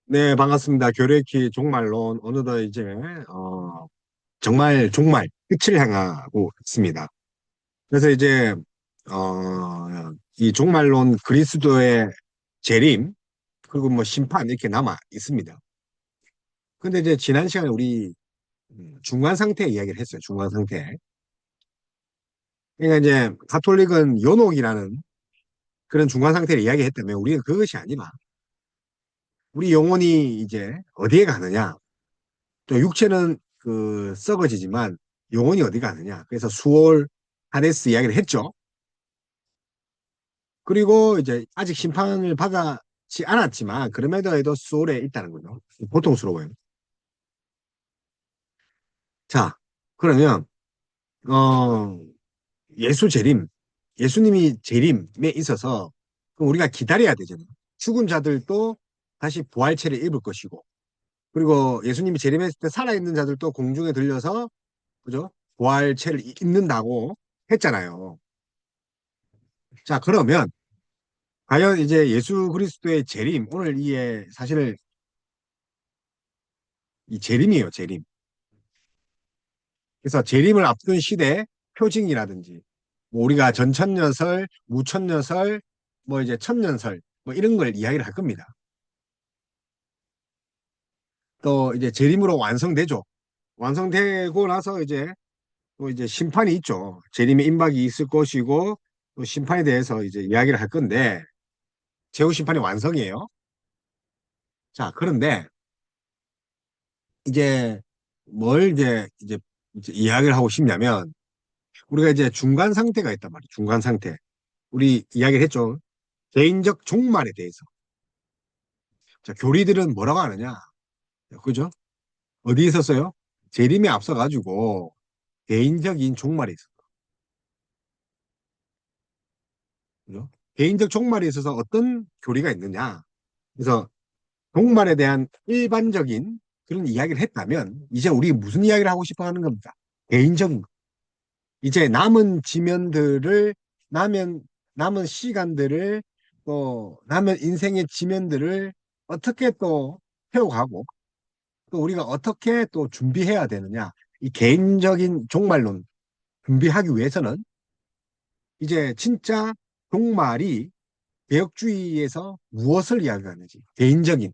네, 반갑습니다. 교류키 종말론 어느덧 이제 정말 끝을 향하고 있습니다. 그래서 이제 이 종말론 그리스도의 재림 그리고 뭐 심판 이렇게 남아 있습니다. 근데 이제 지난 시간에 우리 중간 상태 이야기를 했어요. 중간 상태. 그러니까 이제 가톨릭은 연옥이라는 그런 중간 상태를 이야기했다면 우리는 그것이 아니라 우리 영혼이 이제 어디에 가느냐? 또 육체는 썩어지지만 영혼이 어디 가느냐. 그래서 수올 하데스 이야기를 했죠. 그리고 이제 아직 심판을 받지 않았지만 그럼에도 해도 수올에 있다는 거죠. 고통스러워요. 자, 그러면 어 예수 재림, 예수님이 재림에 있어서 그럼 우리가 기다려야 되잖아요. 죽은 자들도 다시 부활체를 입을 것이고, 그리고 예수님이 재림했을 때 살아있는 자들도 공중에 들려서 그죠? 부활체를 입는다고 했잖아요. 자, 그러면 과연 이제 예수 그리스도의 재림, 오늘 이게 사실 이 재림이에요, 재림. 그래서 재림을 앞둔 시대 표징이라든지, 뭐 우리가 전천년설, 무천년설, 뭐 이제 천년설, 뭐 이런 걸 이야기를 할 겁니다. 또 이제 재림으로 완성되죠. 완성되고 나서 이제 또 이제 심판이 있죠. 재림의 임박이 있을 것이고, 또 심판에 대해서 이제 이야기를 할 건데, 제후 심판이 완성이에요. 자, 그런데 이제 뭘 이제 이야기를 하고 싶냐면 우리가 이제 중간 상태가 있단 말이에요. 중간 상태. 우리 이야기를 했죠. 개인적 종말에 대해서. 자, 교리들은 뭐라고 하느냐? 그죠? 어디에 있었어요? 재림에 앞서가지고 개인적인 종말에 있었어. 그죠? 개인적 종말에 있어서 어떤 교리가 있느냐? 그래서 종말에 대한 일반적인 그런 이야기를 했다면 이제 우리 무슨 이야기를 하고 싶어 하는 겁니까? 개인적인 이제 남은 지면들을 남은 남은 시간들을 또 남은 인생의 지면들을 어떻게 또 태워가고 또 우리가 어떻게 또 준비해야 되느냐 이 개인적인 종말론 준비하기 위해서는 이제 진짜 종말이 개혁주의에서 무엇을 이야기하는지 개인적인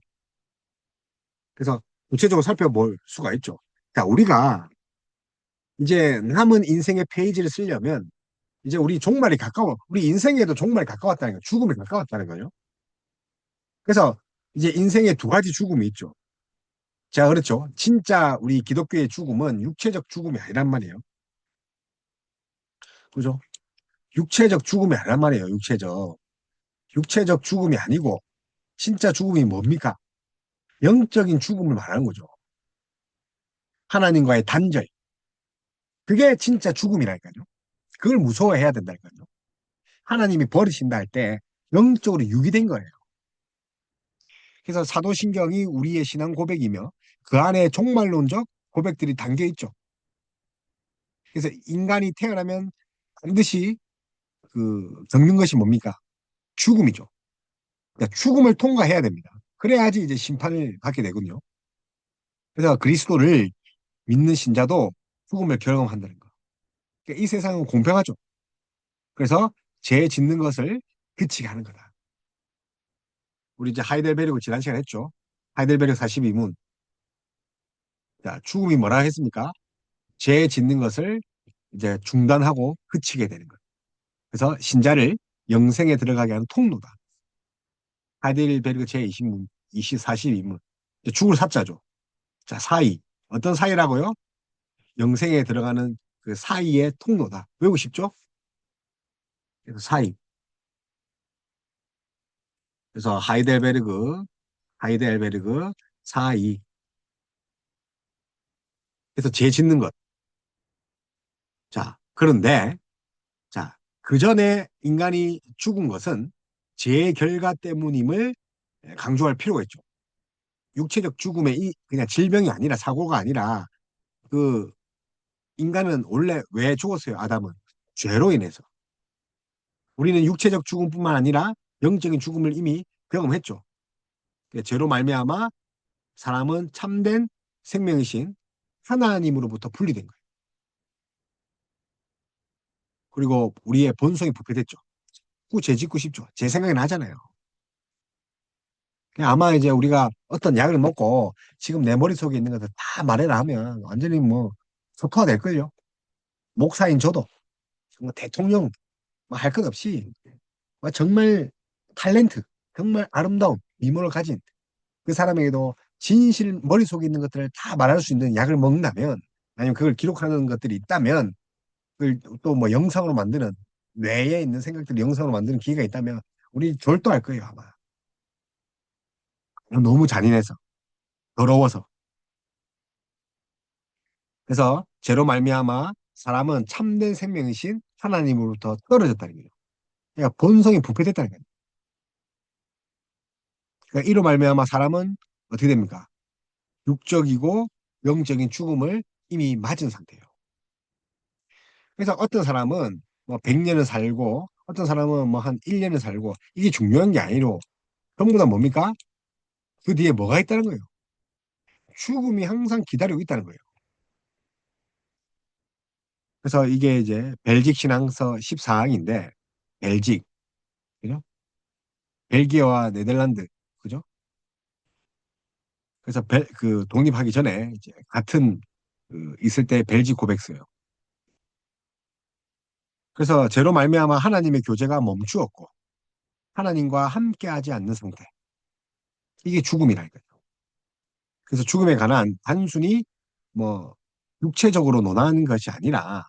그래서 구체적으로 살펴볼 수가 있죠. 자, 우리가 이제 남은 인생의 페이지를 쓰려면 이제 우리 종말이 가까워. 우리 인생에도 종말이 가까웠다는 거예요. 죽음이 가까웠다는 거예요. 그래서 이제 인생에 두 가지 죽음이 있죠. 자, 그렇죠. 진짜 우리 기독교의 죽음은 육체적 죽음이 아니란 말이에요. 그죠? 육체적 죽음이 아니란 말이에요. 육체적. 육체적 죽음이 아니고 진짜 죽음이 뭡니까? 영적인 죽음을 말하는 거죠. 하나님과의 단절. 그게 진짜 죽음이라니까요. 그걸 무서워해야 된다니까요. 하나님이 버리신다 할 때 영적으로 유기된 거예요. 그래서 사도신경이 우리의 신앙 고백이며 그 안에 종말론적 고백들이 담겨 있죠. 그래서 인간이 태어나면 반드시 겪는 것이 뭡니까? 죽음이죠. 그러니까 죽음을 통과해야 됩니다. 그래야지 이제 심판을 받게 되군요. 그래서 그리스도를 믿는 신자도 죽음을 경험한다는 거. 그러니까 이 세상은 공평하죠. 그래서 죄 짓는 것을 그치게 하는 거다. 우리 이제 하이델베르크 지난 시간에 했죠. 하이델베르크 42문. 자, 죽음이 뭐라 했습니까? 죄 짓는 것을 이제 중단하고 그치게 되는 거예요. 그래서 신자를 영생에 들어가게 하는 통로다. 하이델베르그 제20문, 42문. 죽을 삽자죠. 자, 사이. 어떤 사이라고요? 영생에 들어가는 그 사이의 통로다. 외우고 싶죠? 그래서 사이. 그래서 하이델베르그 사이. 그래서 죄 짓는 것. 자, 그런데, 자, 그 전에 인간이 죽은 것은 죄의 결과 때문임을 강조할 필요가 있죠. 육체적 죽음의 그냥 질병이 아니라 사고가 아니라 그 인간은 원래 왜 죽었어요? 아담은 죄로 인해서. 우리는 육체적 죽음뿐만 아니라 영적인 죽음을 이미 경험했죠. 죄로 말미암아 사람은 참된 생명이신 하나님으로부터 분리된 거예요. 그리고 우리의 본성이 부패됐죠. 자꾸 죄짓고 싶죠. 제 생각이 나잖아요. 아마 이제 우리가 어떤 약을 먹고 지금 내 머릿속에 있는 것들 다 말해라 하면 완전히 뭐 소토화 될걸요. 목사인 저도 뭐 대통령 뭐 할 것 없이 뭐 정말 탤런트, 정말 아름다운 미모를 가진 그 사람에게도 진실 머릿속에 있는 것들을 다 말할 수 있는 약을 먹는다면 아니면 그걸 기록하는 것들이 있다면 그걸 또 뭐 영상으로 만드는 뇌에 있는 생각들을 영상으로 만드는 기계가 있다면 우리 졸도할 거예요 아마. 너무 잔인해서 더러워서. 그래서 죄로 말미암아 사람은 참된 생명이신 하나님으로부터 떨어졌다는 거예요. 그러니까 본성이 부패됐다는 거예요. 그러니까 이로 말미암아 사람은 어떻게 됩니까? 육적이고 영적인 죽음을 이미 맞은 상태예요. 그래서 어떤 사람은 뭐 100년을 살고 어떤 사람은 뭐 한 1년을 살고 이게 중요한 게 아니로 전부 다 뭡니까? 그 뒤에 뭐가 있다는 거예요. 죽음이 항상 기다리고 있다는 거예요. 그래서 이게 이제 벨직 신앙서 14항인데 벨직, 그죠? 벨기에와 네덜란드, 그죠? 그래서 그 독립하기 전에 이제 같은 그 있을 때 벨직 고백서예요. 그래서 죄로 말미암아 하나님의 교제가 멈추었고 하나님과 함께하지 않는 상태. 이게 죽음이라니까요. 그래서 죽음에 관한 단순히 뭐 육체적으로 논하는 것이 아니라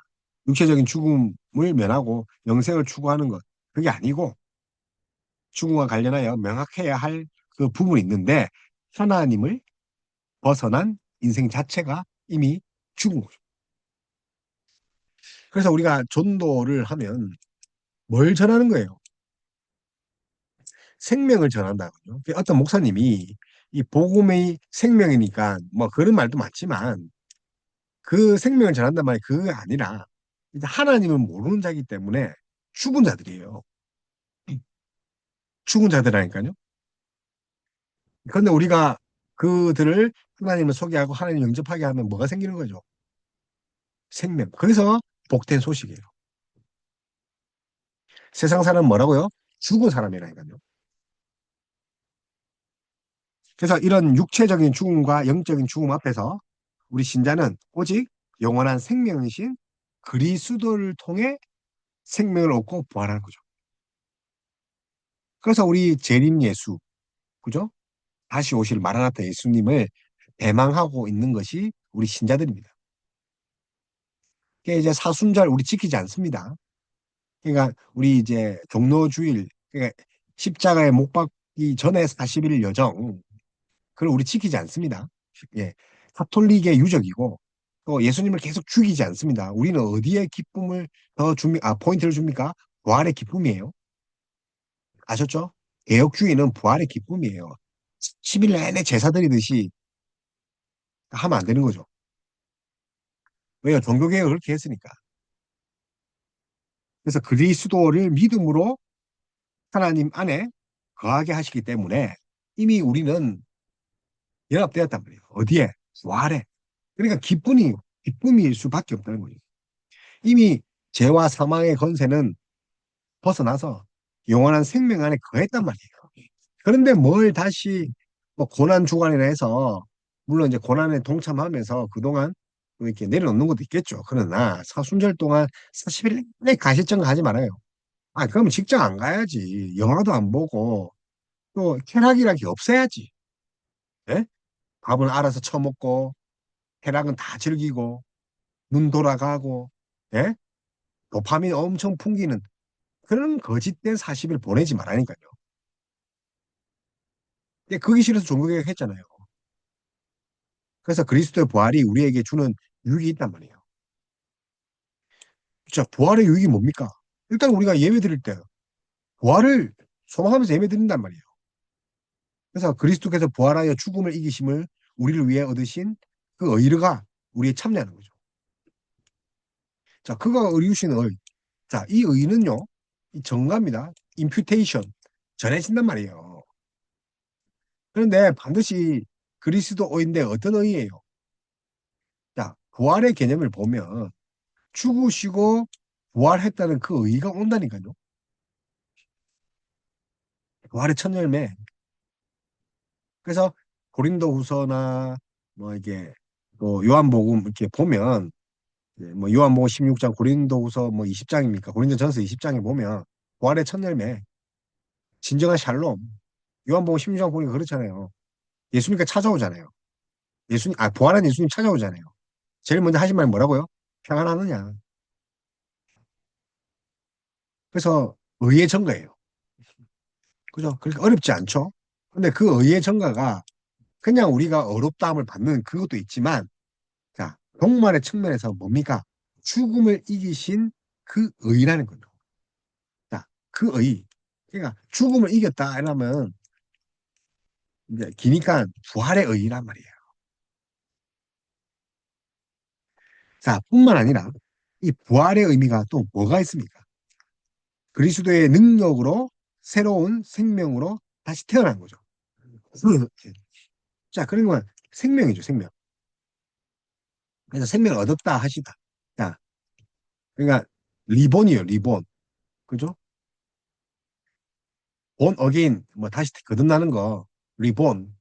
육체적인 죽음을 면하고 영생을 추구하는 것. 그게 아니고 죽음과 관련하여 명확해야 할 그 부분이 있는데 하나님을 벗어난 인생 자체가 이미 죽은 거죠. 그래서 우리가 전도를 하면 뭘 전하는 거예요? 생명을 전한다고요. 어떤 목사님이 이 복음의 생명이니까 뭐 그런 말도 많지만 그 생명을 전한단 말이 그게 아니라 이제 하나님을 모르는 자이기 때문에 죽은 자들이에요. 죽은 자들이라니까요. 그런데 우리가 그들을 하나님을 소개하고 하나님 영접하게 하면 뭐가 생기는 거죠? 생명. 그래서 복된 소식이에요. 세상 사람은 뭐라고요? 죽은 사람이라니까요. 그래서 이런 육체적인 죽음과 영적인 죽음 앞에서 우리 신자는 오직 영원한 생명이신 그리스도를 통해 생명을 얻고 부활하는 거죠. 그래서 우리 재림 예수, 그죠? 다시 오실 마라나타 예수님을 대망하고 있는 것이 우리 신자들입니다. 그게 이제 사순절 우리 지키지 않습니다. 그러니까 우리 이제 종로주일, 그러니까 십자가에 못 박기 전에 40일 여정, 그걸 우리 지키지 않습니다. 예. 카톨릭의 유적이고 또 예수님을 계속 죽이지 않습니다. 우리는 어디에 기쁨을 더 포인트를 줍니까? 부활의 기쁨이에요. 아셨죠? 개혁주의는 부활의 기쁨이에요. 10일 내내 제사 드리듯이 하면 안 되는 거죠. 왜요? 종교개혁을 그렇게 했으니까. 그래서 그리스도를 믿음으로 하나님 안에 거하게 하시기 때문에 이미 우리는 연합되었단 말이에요. 어디에? 부활에. 그러니까 기쁨일 수밖에 없다는 거예요. 이미 죄와 사망의 권세는 벗어나서 영원한 생명 안에 거했단 말이에요. 그런데 뭘 다시 뭐 고난 주간이라 해서 물론 이제 고난에 동참하면서 그동안 또 이렇게 내려놓는 것도 있겠죠. 그러나 사순절 동안 40일 내내 가시점 가지 말아요. 아, 그러면 직장 안 가야지. 영화도 안 보고 또 쾌락이란 게 없어야지. 예? 밥은 알아서 처먹고 쾌락은 다 즐기고 눈 돌아가고 예? 도파민 엄청 풍기는 그런 거짓된 40일 보내지 말라니까요. 그게 싫어서 종교개혁 했잖아요. 그래서 그리스도의 부활이 우리에게 주는 유익이 있단 말이에요. 자, 부활의 유익이 뭡니까? 일단 우리가 예배 드릴 때 부활을 소망하면서 예배 드린단 말이에요. 그래서 그리스도께서 부활하여 죽음을 이기심을 우리를 위해 얻으신 그 의가 우리에 참여하는 거죠. 자, 그가 이루신 의. 자, 이 의는요, 이 정가입니다. 임퓨테이션. 전해진단 말이에요. 그런데 반드시 그리스도어인데 어떤 의예요? 자, 부활의 개념을 보면 죽으시고 부활했다는 그 의의가 온다니까요. 부활의 첫 열매. 그래서 고린도후서나 뭐 이게 또 요한복음 이렇게 보면 이제 뭐 요한복음 16장, 고린도후서 뭐 20장입니까? 고린도전서 20장에 보면 부활의 첫 열매, 진정한 샬롬. 요한복음 16장 보니까 그렇잖아요. 예수님께 찾아오잖아요. 부활한 예수님 찾아오잖아요. 제일 먼저 하신 말이 뭐라고요? 평안하느냐. 그래서 의의 증거예요. 그죠? 그렇게 어렵지 않죠? 근데 그 의의 증거가 그냥 우리가 어렵다함을 받는 그것도 있지만, 자, 종말의 측면에서 뭡니까? 죽음을 이기신 그 의라는 거죠. 자, 그 의. 그러니까 죽음을 이겼다 이러면 이제 기니까 부활의 의란 말이에요. 자, 뿐만 아니라 이 부활의 의미가 또 뭐가 있습니까? 그리스도의 능력으로 새로운 생명으로 다시 태어난 거죠. 자, 그러면 생명이죠, 생명. 그래서 생명을 얻었다 하시다. 자, 그러니까 리본이에요, 리본. 그죠? 본 어게인, 뭐 다시 거듭나는 거, 리본.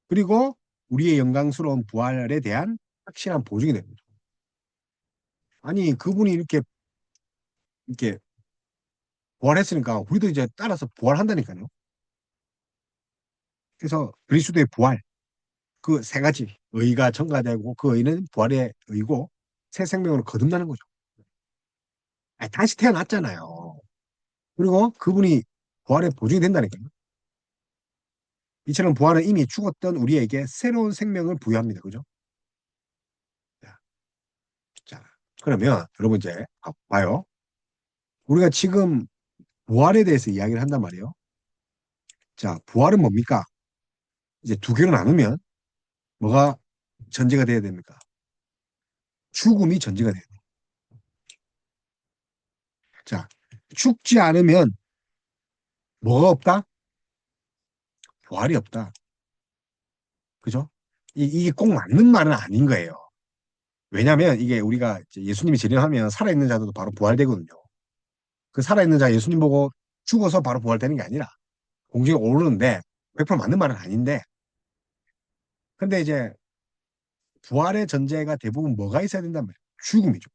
그리고 우리의 영광스러운 부활에 대한 확실한 보증이 됩니다. 아니, 그분이 이렇게 부활했으니까 우리도 이제 따라서 부활한다니까요. 그래서 그리스도의 부활, 그 세 가지 의가 첨가되고 그 의는 부활의 의고 새 생명으로 거듭나는 거죠. 아니, 다시 태어났잖아요. 그리고 그분이 부활의 보증이 된다니까요. 이처럼 부활은 이미 죽었던 우리에게 새로운 생명을 부여합니다. 그죠? 자, 자, 그러면 여러분 이제 봐요. 우리가 지금 부활에 대해서 이야기를 한단 말이에요. 자, 부활은 뭡니까? 이제 두 개로 나누면 뭐가 전제가 돼야 됩니까? 죽음이 전제가 돼야 돼요. 자, 죽지 않으면 뭐가 없다? 부활이 없다. 그죠? 이게 꼭 맞는 말은 아닌 거예요. 왜냐하면 이게 우리가 이제 예수님이 재림하면 살아있는 자들도 바로 부활되거든요. 그 살아있는 자 예수님 보고 죽어서 바로 부활되는 게 아니라 공중에 오르는데 100% 맞는 말은 아닌데 근데 이제 부활의 전제가 대부분 뭐가 있어야 된다면 죽음이죠.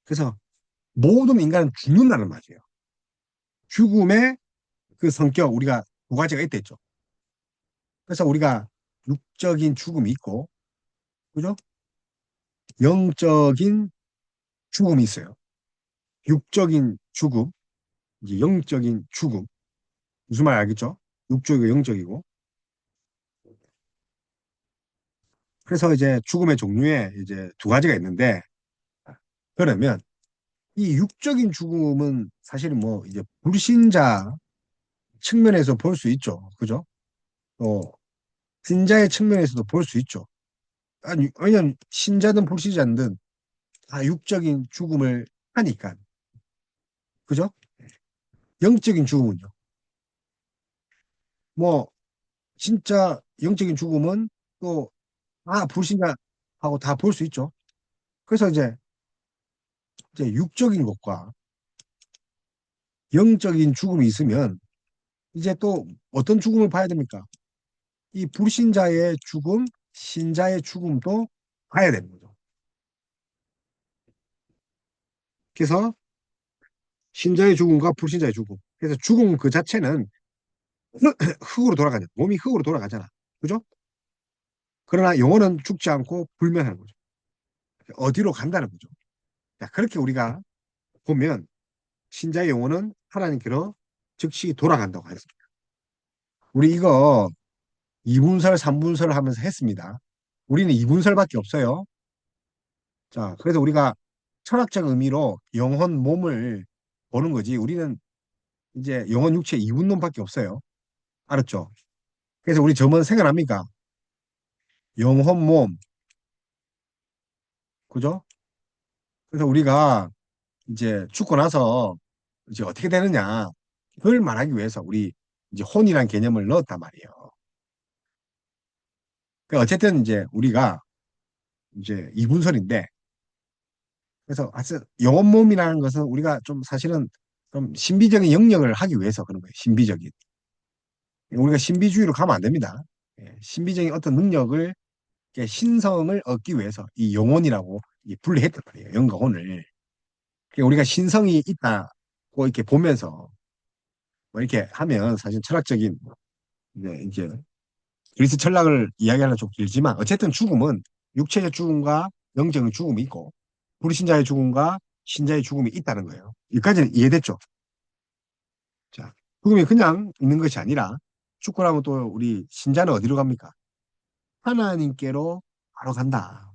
그래서 모든 인간은 죽는다는 말이에요. 죽음의 그 성격 우리가 두 가지가 있댔죠. 그래서 우리가 육적인 죽음이 있고 그죠? 영적인 죽음이 있어요. 육적인 죽음, 이제 영적인 죽음. 무슨 말 알겠죠? 육적이고 영적이고. 그래서 이제 죽음의 종류에 이제 두 가지가 있는데 그러면 이 육적인 죽음은 사실은 뭐 이제 불신자 측면에서 볼 수 있죠. 그죠? 또 신자의 측면에서도 볼 수 있죠. 아니, 왜냐면 신자든 불신자든 다 육적인 죽음을 하니까. 그죠? 영적인 죽음은요. 뭐 진짜 영적인 죽음은 또 다 불신자하고 다 볼 수 있죠. 그래서 이제 육적인 것과 영적인 죽음이 있으면 이제 또 어떤 죽음을 봐야 됩니까? 이 불신자의 죽음, 신자의 죽음도 봐야 되는 거죠. 그래서 신자의 죽음과 불신자의 죽음. 그래서 죽음 그 자체는 흙으로 돌아가냐. 몸이 흙으로 돌아가잖아. 그죠? 그러나 영혼은 죽지 않고 불면하는 거죠. 어디로 간다는 거죠. 자, 그렇게 우리가 보면 신자의 영혼은 하나님께로 즉시 돌아간다고 하습니다 우리 이거 2분설, 3분설 하면서 했습니다. 우리는 2분설밖에 없어요. 자, 그래서 우리가 철학적 의미로 영혼 몸을 보는 거지. 우리는 이제 영혼 육체 이분론밖에 없어요. 알았죠? 그래서 우리 저번 생각납니까? 영혼 몸, 그죠? 그래서 우리가 이제 죽고 나서 이제 어떻게 되느냐. 그걸 말하기 위해서 우리 이제 혼이란 개념을 넣었단 말이에요. 그러니까 어쨌든 이제 우리가 이제 이분설인데, 그래서 하여튼 영혼 몸이라는 것은 우리가 좀 사실은 좀 신비적인 영역을 하기 위해서 그런 거예요. 신비적인. 우리가 신비주의로 가면 안 됩니다. 예, 신비적인 어떤 능력을, 이렇게 신성을 얻기 위해서 이 영혼이라고 분리했단 말이에요. 영과 혼을. 그러니까 우리가 신성이 있다고 이렇게 보면서 뭐 이렇게 하면 사실 철학적인 이제 그리스 철학을 이야기하는 좀 길지만, 어쨌든 죽음은 육체의 죽음과 영적인 죽음이 있고 불신자의 죽음과 신자의 죽음이 있다는 거예요. 여기까지는 이해됐죠? 자, 죽음이 그냥 있는 것이 아니라 죽고 나면 또 우리 신자는 어디로 갑니까? 하나님께로 바로 간다.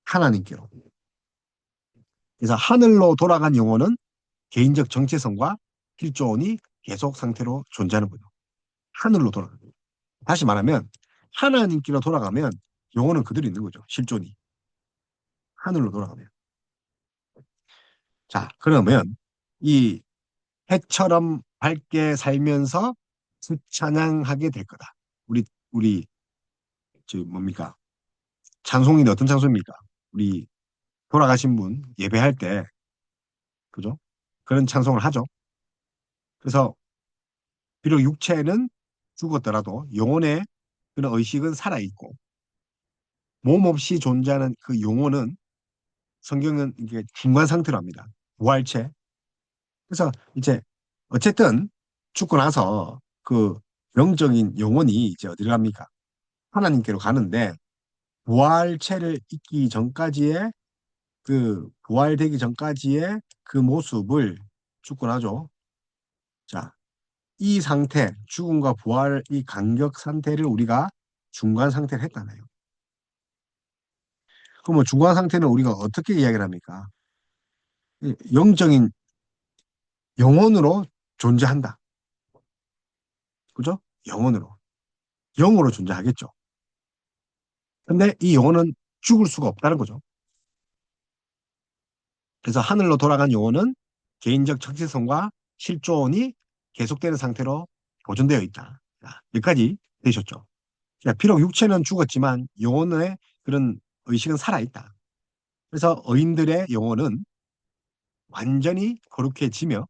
하나님께로. 그래서 하늘로 돌아간 영혼은 개인적 정체성과 필조원이 계속 상태로 존재하는 거죠. 하늘로 돌아가는 거예요. 다시 말하면 하나님께로 돌아가면 영혼은 그대로 있는 거죠. 실존이. 하늘로 돌아가면. 자, 그러면 이 해처럼 밝게 살면서 찬양하게 될 거다. 우리 저 뭡니까? 찬송인데 어떤 찬송입니까? 우리 돌아가신 분 예배할 때, 그죠? 그런 찬송을 하죠. 그래서 비록 육체는 죽었더라도 영혼의 그런 의식은 살아있고, 몸 없이 존재하는 그 영혼은 성경은 이게 중간 상태로 합니다. 부활체. 그래서 이제 어쨌든 죽고 나서 그 영적인 영혼이 이제 어디로 갑니까? 하나님께로 가는데, 부활체를 잊기 전까지의 그 부활되기 전까지의 그 모습을 죽고 나죠. 자, 이 상태, 죽음과 부활 이 간격 상태를 우리가 중간 상태를 했잖아요. 그러면 중간 상태는 우리가 어떻게 이야기를 합니까? 영적인 영혼으로 존재한다. 그죠? 영혼으로. 영으로 존재하겠죠. 근데 이 영혼은 죽을 수가 없다는 거죠. 그래서 하늘로 돌아간 영혼은 개인적 정체성과 실존이 계속되는 상태로 보존되어 있다. 자, 여기까지 되셨죠? 자, 비록 육체는 죽었지만 영혼의 그런 의식은 살아있다. 그래서 의인들의 영혼은 완전히 거룩해지며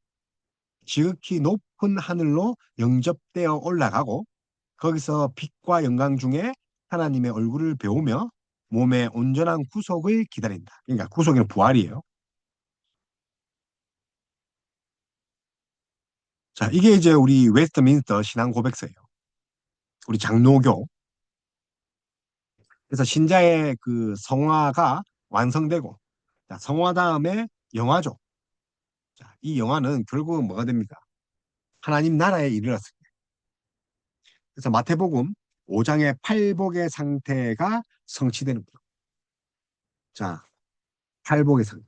지극히 높은 하늘로 영접되어 올라가고, 거기서 빛과 영광 중에 하나님의 얼굴을 배우며 몸의 온전한 구속을 기다린다. 그러니까 구속은 부활이에요. 자, 이게 이제 우리 웨스트민스터 신앙 고백서예요. 우리 장로교. 그래서 신자의 그 성화가 완성되고, 자, 성화 다음에 영화죠. 자, 이 영화는 결국은 뭐가 됩니까? 하나님 나라에 이르렀습니다. 그래서 마태복음 5장의 팔복의 상태가 성취되는 거죠. 자, 팔복의 상태.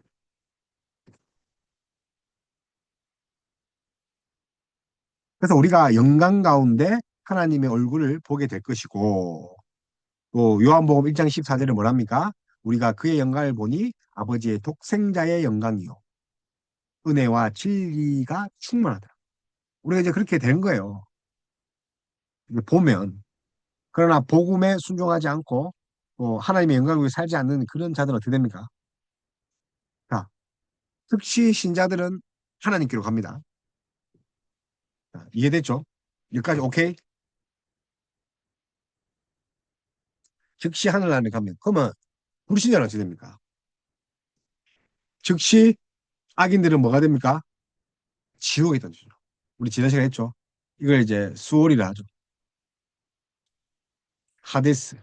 그래서 우리가 영광 가운데 하나님의 얼굴을 보게 될 것이고, 또 요한복음 1장 14절에 뭐랍니까? 우리가 그의 영광을 보니 아버지의 독생자의 영광이요 은혜와 진리가 충만하다. 우리가 이제 그렇게 된 거예요. 이게 보면. 그러나 복음에 순종하지 않고 하나님의 영광을 위해 살지 않는 그런 자들은 어떻게 됩니까? 자, 즉시 신자들은 하나님께로 갑니다. 자, 이해됐죠? 여기까지 오케이? 즉시 하늘나라에 가면. 그러면 불신자는 어떻게 됩니까? 즉시 악인들은 뭐가 됩니까? 지옥에 던지죠. 우리 지난 시간에 했죠. 이걸 이제 수월이라 하죠. 하데스.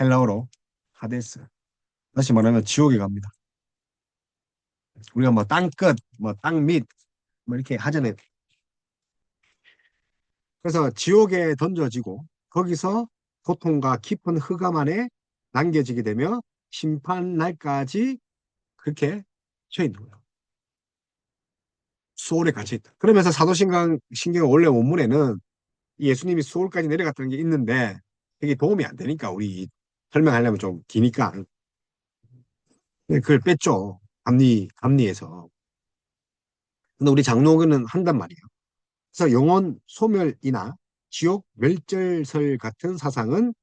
헬라어로 하데스. 다시 말하면 지옥에 갑니다. 우리가 뭐 땅끝, 뭐 땅밑, 뭐 이렇게 하잖아요. 그래서 지옥에 던져지고 거기서 고통과 깊은 흑암 안에 남겨지게 되며 심판 날까지 그렇게 처해 있는 거예요. 수월에 갇혀 있다. 그러면서 신경 원래 원문에는 예수님이 수월까지 내려갔다는 게 있는데 이게 도움이 안 되니까 우리 설명하려면 좀 기니까 그걸 뺐죠. 감리에서. 근데 우리 장로교는 한단 말이에요. 그래서 영혼 소멸이나 지옥 멸절설 같은 사상은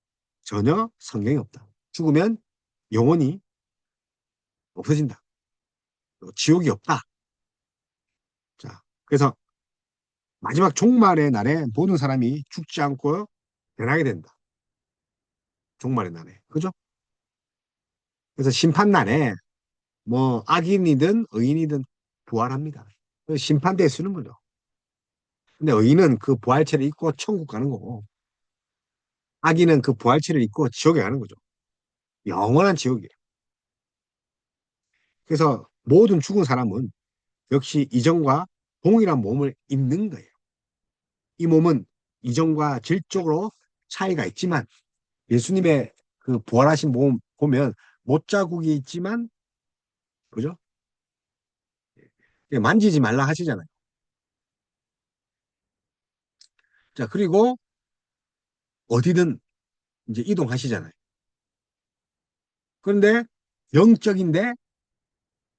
전혀 성경에 없다. 죽으면 영혼이 없어진다. 지옥이 없다. 자, 그래서 마지막 종말의 날에 모든 사람이 죽지 않고 변하게 된다. 종말의 날에. 그죠? 그래서 심판날에 뭐 악인이든 의인이든 부활합니다. 심판대에 쓰는 거죠. 근데 의인은 그 부활체를 입고 천국 가는 거고 악인은 그 부활체를 입고 지옥에 가는 거죠. 영원한 지옥이에요. 그래서 모든 죽은 사람은 역시 이전과 동일한 몸을 입는 거예요. 이 몸은 이전과 질적으로 차이가 있지만 예수님의 그 부활하신 몸 보면 못자국이 있지만 그죠? 만지지 말라 하시잖아요. 자, 그리고 어디든 이제 이동하시잖아요. 그런데 영적인데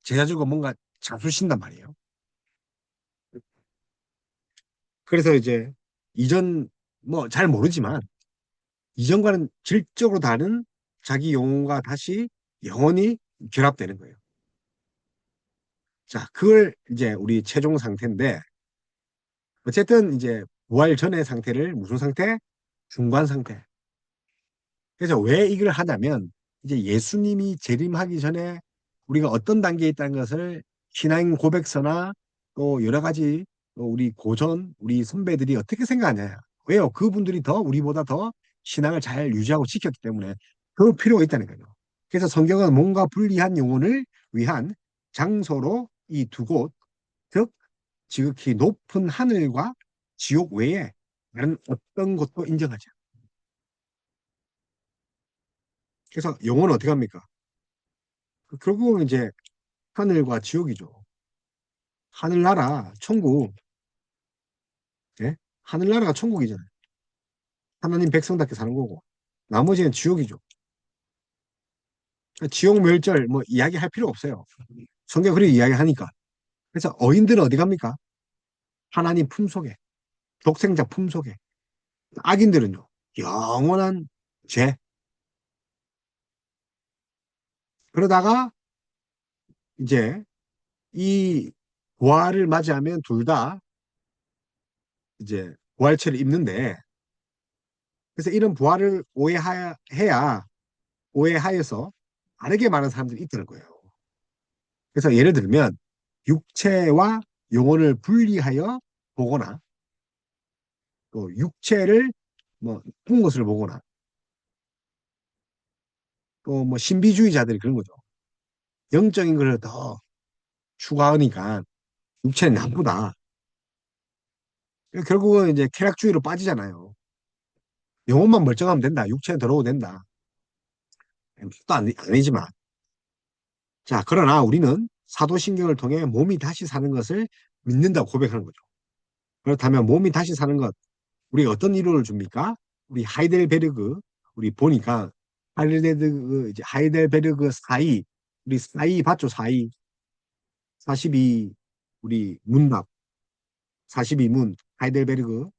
제자주가 뭔가 잡수신단 말이에요. 그래서 이제 이전 뭐 잘 모르지만 이전과는 질적으로 다른 자기 영혼과 다시 영혼이 결합되는 거예요. 자, 그걸 이제 우리 최종 상태인데 어쨌든 이제 부활 전의 상태를 무슨 상태? 중간 상태. 그래서 왜 이걸 하냐면 이제 예수님이 재림하기 전에 우리가 어떤 단계에 있다는 것을 신앙 고백서나 또 여러 가지 또 우리 고전, 우리 선배들이 어떻게 생각하냐. 왜요? 그분들이 더 우리보다 더 신앙을 잘 유지하고 지켰기 때문에 그 필요가 있다는 거죠. 그래서 성경은 몸과 분리한 영혼을 위한 장소로 이 두 곳, 즉 지극히 높은 하늘과 지옥 외에 다른 어떤 것도 인정하지 않아요. 그래서 영혼은 어떻게 합니까? 결국은 이제 하늘과 지옥이죠. 하늘나라, 천국, 예? 하늘나라가 천국이잖아요. 하나님 백성답게 사는 거고. 나머지는 지옥이죠. 지옥 멸절 뭐 이야기할 필요 없어요. 성경 그렇게 이야기하니까. 그래서 어인들은 어디 갑니까? 하나님 품속에, 독생자 품속에. 악인들은요, 영원한 죄. 그러다가 이제 이 부활을 맞이하면 둘 다 이제 부활체를 입는데 그래서 이런 부활을 오해해야 오해하여서 다르게 말하는 사람들이 있다는 거예요. 그래서 예를 들면 육체와 영혼을 분리하여 보거나 또 육체를 뭐 나쁜 것을 보거나 또 뭐 신비주의자들이 그런 거죠. 영적인 것을 더 추구하니까 육체는 나쁘다. 결국은 이제 쾌락주의로 빠지잖아요. 영혼만 멀쩡하면 된다. 육체는 더러워도 된다. 또 아니지만. 자, 그러나 우리는 사도신경을 통해 몸이 다시 사는 것을 믿는다고 고백하는 거죠. 그렇다면 몸이 다시 사는 것, 우리가 어떤 이론을 줍니까? 우리 하이델베르그, 우리 보니까 하이델베르그 사이, 우리 사이 봤죠? 사이. 42, 우리 문답, 42문, 하이델베르그.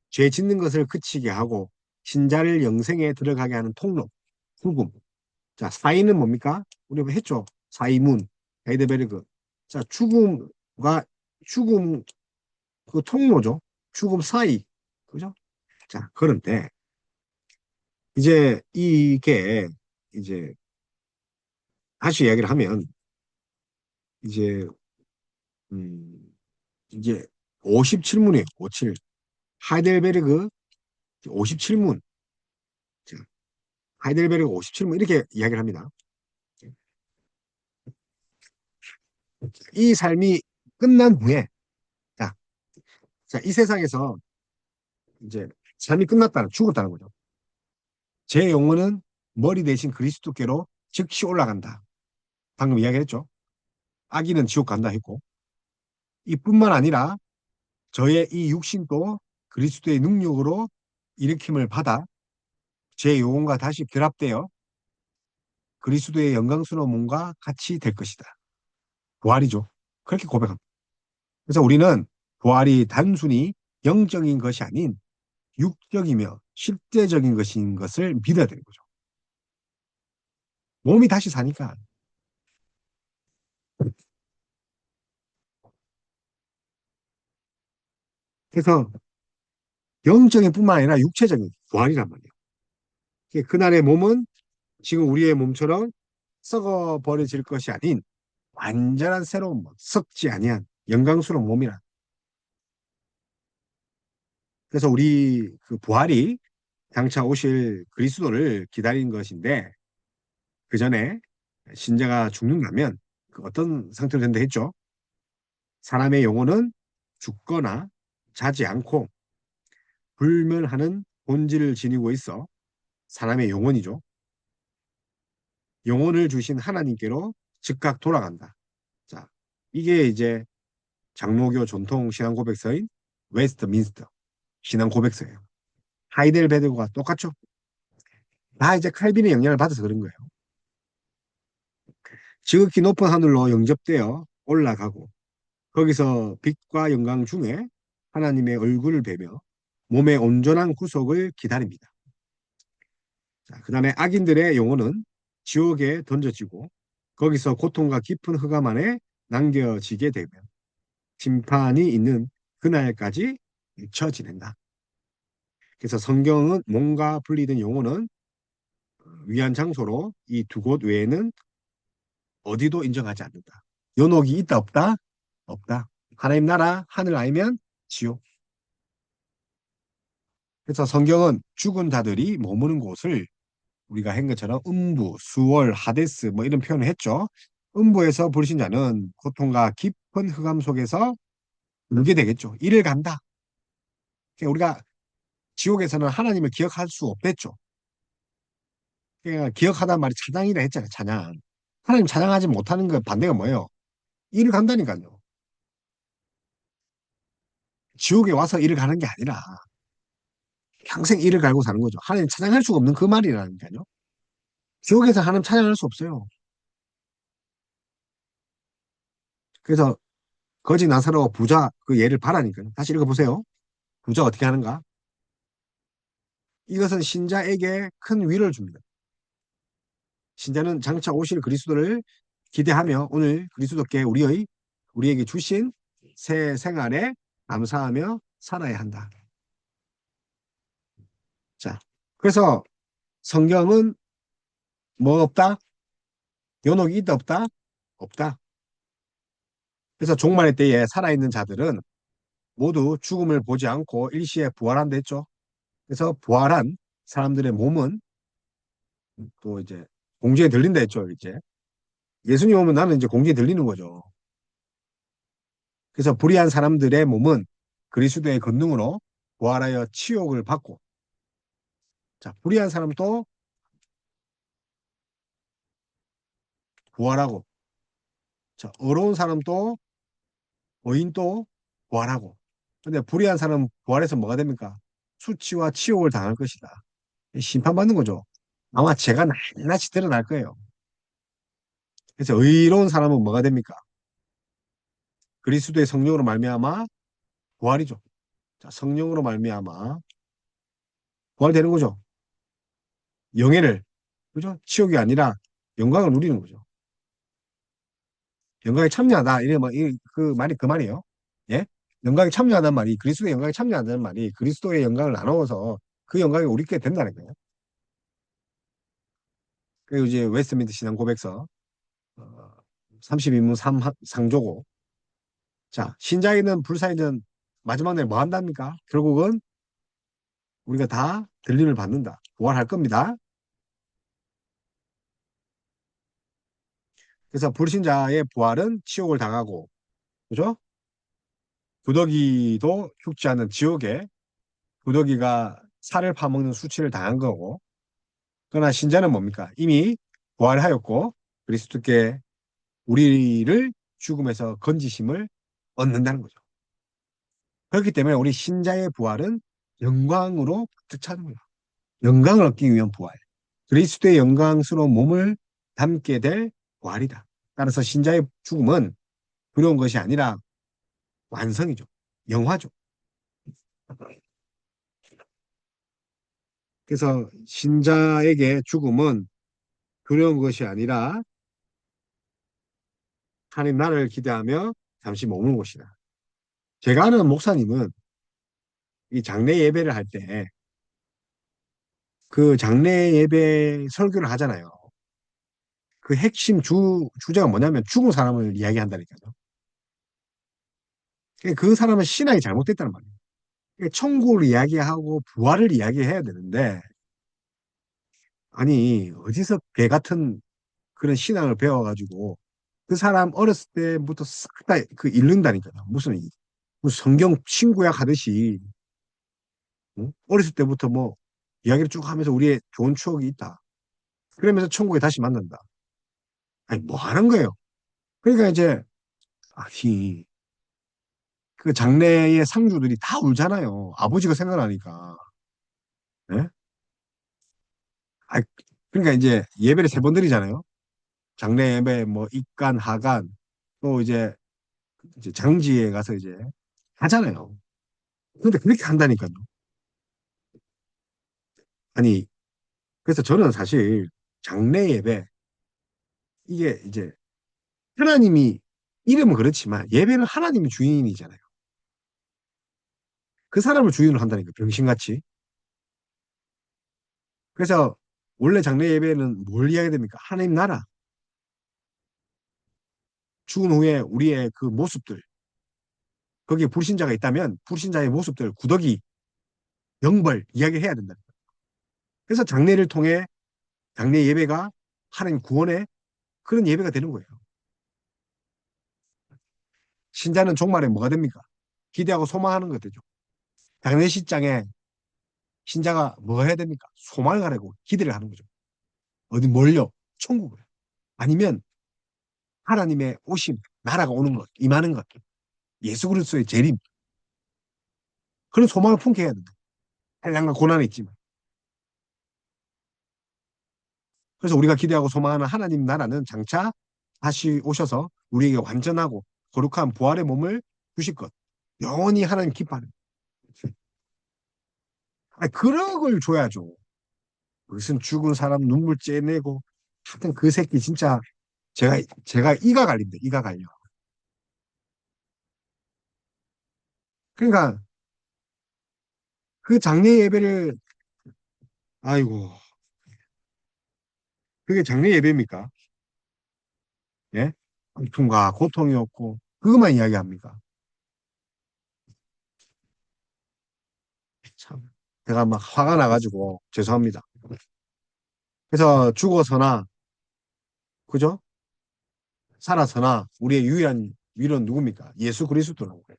죄 짓는 것을 그치게 하고 신자를 영생에 들어가게 하는 통로, 후금. 자, 사이는 뭡니까? 우리 했죠? 사이문, 하이델베르그. 자, 죽음, 그 통로죠. 죽음 사이. 그죠? 자, 그런데 이제 이게 이제 다시 이야기를 하면 이제 음 이제 57문이에요. 57. 하이델베르그 57문. 자, 하이델베르그 57문 이렇게 이야기를 합니다. 이 삶이 끝난 후에 자, 자, 이 세상에서 이제 삶이 끝났다는 죽었다는 거죠. 제 영혼은 머리 대신 그리스도께로 즉시 올라간다. 방금 이야기했죠. 아기는 지옥 간다 했고 이뿐만 아니라 저의 이 육신도 그리스도의 능력으로 일으킴을 받아 제 영혼과 다시 결합되어 그리스도의 영광스러운 몸과 같이 될 것이다. 부활이죠. 그렇게 고백합니다. 그래서 우리는 부활이 단순히 영적인 것이 아닌 육적이며 실제적인 것인 것을 믿어야 되는 거죠. 몸이 다시 사니까. 그래서 영적인 뿐만 아니라 육체적인 부활이란 말이에요. 그날의 몸은 지금 우리의 몸처럼 썩어 버려질 것이 아닌 완전한 새로운 몸, 썩지 아니한 영광스러운 몸이라. 그래서 우리 그 부활이 장차 오실 그리스도를 기다리는 것인데 그 전에 신자가 죽는다면 그 어떤 상태로 된다 했죠? 사람의 영혼은 죽거나 자지 않고 불멸하는 본질을 지니고 있어 사람의 영혼이죠. 영혼을 주신 하나님께로 즉각 돌아간다. 자, 이게 이제 장로교 전통 신앙 고백서인 웨스트민스터 신앙 고백서예요. 하이델베르크가 똑같죠? 다 이제 칼빈의 영향을 받아서 그런 거예요. 지극히 높은 하늘로 영접되어 올라가고 거기서 빛과 영광 중에 하나님의 얼굴을 뵈며 몸의 온전한 구속을 기다립니다. 자, 그 다음에 악인들의 영혼은 지옥에 던져지고 거기서 고통과 깊은 흑암 안에 남겨지게 되며 심판이 있는 그날까지 잊혀 지낸다. 그래서 성경은 몸과 분리된 영혼은 위한 장소로 이 두 곳 외에는 어디도 인정하지 않는다. 연옥이 있다 없다? 없다. 하나님 나라 하늘 아니면 지옥. 그래서 성경은 죽은 자들이 머무는 곳을 우리가 한 것처럼 음부, 수월, 하데스 뭐 이런 표현을 했죠. 음부에서 불신자는 고통과 깊은 흑암 속에서 울게 되겠죠. 이를 간다. 그러니까 우리가 지옥에서는 하나님을 기억할 수 없댔죠. 그러니까 기억하단 말이 찬양이라 했잖아요. 찬양. 하나님 찬양하지 못하는 그 반대가 뭐예요? 이를 간다니까요. 지옥에 와서 이를 가는 게 아니라 평생 이를 갈고 사는 거죠. 하나님 찬양할 수가 없는 그 말이라니까요. 지옥에서 하나님 찬양할 수 없어요. 그래서 거지 나사로와 부자 그 예를 봐라니까요. 다시 읽어보세요. 부자 어떻게 하는가? 이것은 신자에게 큰 위로를 줍니다. 신자는 장차 오실 그리스도를 기대하며 오늘 그리스도께 우리에게 주신 새 생활에 감사하며 살아야 한다. 자, 그래서 성경은 뭐 없다? 연옥이 있다 없다? 없다. 그래서 종말의 때에 살아있는 자들은 모두 죽음을 보지 않고 일시에 부활한다 했죠. 그래서 부활한 사람들의 몸은 또 이제 공중에 들린다 했죠. 이제 예수님 오면 나는 이제 공중에 들리는 거죠. 그래서 불의한 사람들의 몸은 그리스도의 권능으로 부활하여 치욕을 받고, 자, 불의한 사람도 부활하고, 자, 어려운 사람도 의인도 부활하고. 근데 불의한 사람은 부활해서 뭐가 됩니까? 수치와 치욕을 당할 것이다. 심판받는 거죠. 아마 죄가 낱낱이 드러날 거예요. 그래서 의로운 사람은 뭐가 됩니까? 그리스도의 성령으로 말미암아 부활이죠. 자, 성령으로 말미암아 부활되는 거죠. 영예를, 그죠? 치욕이 아니라 영광을 누리는 거죠. 영광에 참여하다. 이래 뭐, 그 말이 그 말이에요. 예? 영광에 참여하다는 말이, 그리스도의 영광에 참여하다는 말이 그리스도의 영광을 나누어서 그 영광이 우리께 된다는 거예요. 그리고 이제 웨스트민트 신앙 고백서, 32문 상조고. 자, 신자에는 불사에는 마지막 날 뭐 한답니까? 결국은 우리가 다 들림을 받는다. 부활할 겁니다. 그래서 불신자의 부활은 치욕을 당하고, 그죠? 구더기도 죽지 않는 지옥에 구더기가 살을 파먹는 수치를 당한 거고, 그러나 신자는 뭡니까? 이미 부활하였고 그리스도께 우리를 죽음에서 건지심을 얻는다는 거죠. 그렇기 때문에 우리 신자의 부활은 영광으로 가득 차는 거예요. 영광을 얻기 위한 부활. 그리스도의 영광스러운 몸을 담게 될 부활이다. 따라서 신자의 죽음은 두려운 것이 아니라 완성이죠. 영화죠. 그래서 신자에게 죽음은 두려운 것이 아니라 하나님 나라를 기대하며 잠시 머무는 곳이다. 제가 아는 목사님은 이 장례 예배를 할 때 그 장례 예배 설교를 하잖아요. 그 핵심 주제가 뭐냐면 죽은 사람을 이야기한다니까요. 그 사람은 신앙이 잘못됐다는 말이에요. 천국을 이야기하고 부활을 이야기해야 되는데, 아니, 어디서 개 같은 그런 신앙을 배워가지고 그 사람 어렸을 때부터 싹 다 그 잃는다니까요. 무슨 성경 친구약 하듯이, 응? 어렸을 때부터 뭐 이야기를 쭉 하면서 우리의 좋은 추억이 있다. 그러면서 천국에 다시 만난다. 아니, 뭐 하는 거예요? 그러니까 이제, 아니, 그 장래의 상주들이 다 울잖아요. 아버지가 생각나니까. 예? 아, 그러니까 이제 예배를 세 번 드리잖아요. 장래 예배, 뭐, 입간, 하간, 또 이제 장지에 가서 이제 하잖아요. 근데 그렇게 한다니까요. 아니, 그래서 저는 사실 장래 예배, 이게 이제 하나님이, 이름은 그렇지만 예배는 하나님이 주인이잖아요. 그 사람을 주인으로 한다니까, 병신같이. 그래서 원래 장래 예배는 뭘 이야기 됩니까? 하나님 나라. 죽은 후에 우리의 그 모습들, 거기에 불신자가 있다면 불신자의 모습들, 구더기, 영벌 이야기해야 된다. 그래서 장례를 통해 장례 예배가 하나님 구원의 그런 예배가 되는 거예요. 신자는 종말에 뭐가 됩니까? 기대하고 소망하는 것 되죠. 장례식장에 신자가 뭐 해야 됩니까? 소망을 가지고 기대를 하는 거죠. 어디 몰려? 천국을. 아니면 하나님의 오심, 나라가 오는 것, 임하는 것. 예수 그리스도의 재림. 그런 소망을 품게 해야 된다. 한량과 고난이 있지만. 그래서 우리가 기대하고 소망하는 하나님 나라는 장차 다시 오셔서 우리에게 완전하고 거룩한 부활의 몸을 주실 것. 영원히 하나님 기뻐하는. 아니, 그런 걸 줘야죠. 무슨 죽은 사람 눈물 째내고 하여튼 그 새끼 진짜 제가 이가 갈린다. 이가 갈려. 그러니까 그 장례 예배를 아이고 그게 장례 예배입니까? 예? 고통과 고통이 없고 그것만 이야기합니까? 참 제가 막 화가 나가지고 죄송합니다. 그래서 죽어서나 그죠? 살아서나 우리의 유일한 위로는 누굽니까? 예수 그리스도라고 그래요.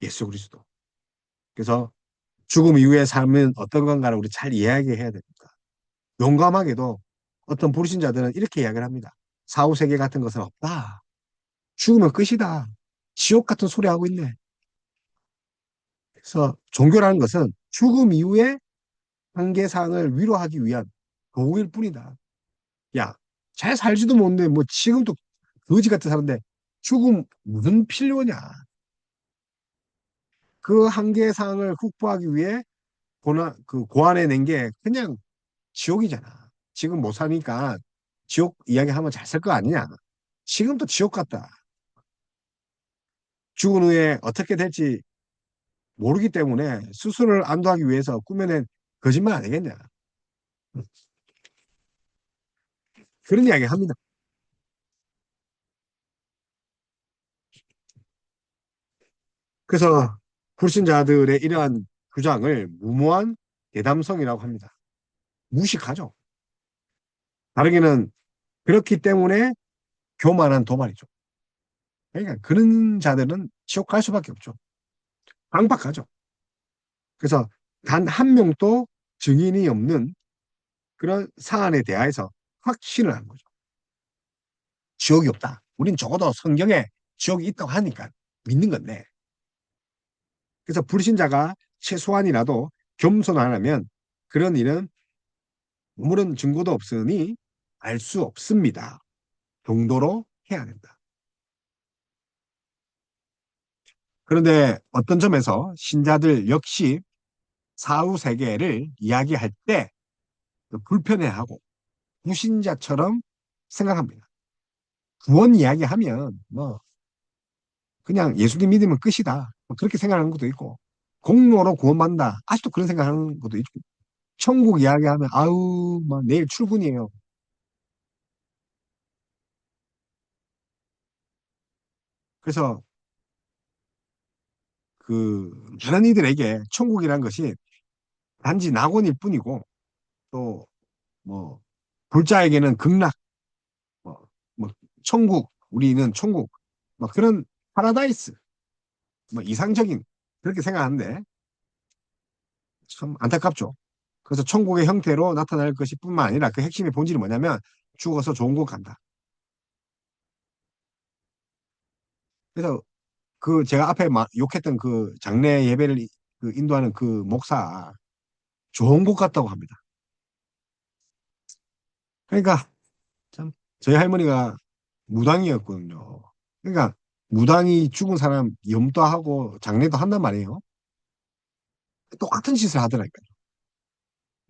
예수 그리스도. 그래서 죽음 이후의 삶은 어떤 건가를 우리 잘 이야기해야 됩니다. 용감하게도 어떤 불신자들은 이렇게 이야기를 합니다. 사후세계 같은 것은 없다. 죽으면 끝이다. 지옥 같은 소리 하고 있네. 그래서 종교라는 것은 죽음 이후에 한계상을 위로하기 위한 도구일 뿐이다. 야, 잘 살지도 못해. 뭐 지금도 거지 같은 사는데 죽음 무슨 필요냐. 그 한계상을 극복하기 위해 고안해낸 게 그냥 지옥이잖아. 지금 못 사니까 지옥 이야기하면 잘 살 거 아니냐. 지금도 지옥 같다. 죽은 후에 어떻게 될지 모르기 때문에 스스로를 안도하기 위해서 꾸며낸 거짓말 아니겠냐. 그런 이야기 합니다. 그래서 불신자들의 이러한 주장을 무모한 대담성이라고 합니다. 무식하죠. 다르게는 그렇기 때문에 교만한 도발이죠. 그러니까 그런 자들은 지옥 갈 수밖에 없죠. 강박하죠. 그래서 단 한 명도 증인이 없는 그런 사안에 대하여서 확신을 한 거죠. 지옥이 없다. 우린 적어도 성경에 지옥이 있다고 하니까 믿는 건데. 그래서 불신자가 최소한이라도 겸손하려면 그런 일은 아무런 증거도 없으니 알 수 없습니다. 정도로 해야 된다. 그런데 어떤 점에서 신자들 역시 사후 세계를 이야기할 때 불편해하고 무신자처럼 생각합니다. 구원 이야기하면 뭐 그냥 예수님 믿으면 끝이다. 뭐 그렇게 생각하는 것도 있고 공로로 구원받는다. 아직도 그런 생각하는 것도 있고 천국 이야기하면 아우 뭐 내일 출근이에요. 그래서 그 많은 이들에게 천국이란 것이 단지 낙원일 뿐이고 또 뭐 불자에게는 극락, 뭐, 뭐 천국, 우리는 천국, 뭐 그런 파라다이스, 뭐 이상적인 그렇게 생각하는데 참 안타깝죠. 그래서 천국의 형태로 나타날 것이 뿐만 아니라 그 핵심의 본질이 뭐냐면 죽어서 좋은 곳 간다. 그래서 그 제가 앞에 욕했던 그 장례 예배를 그 인도하는 그 목사 좋은 곳 같다고 합니다. 그러니까 참 저희 할머니가 무당이었거든요. 그러니까 무당이 죽은 사람 염도하고 장례도 한단 말이에요. 똑같은 짓을 하더라니까요.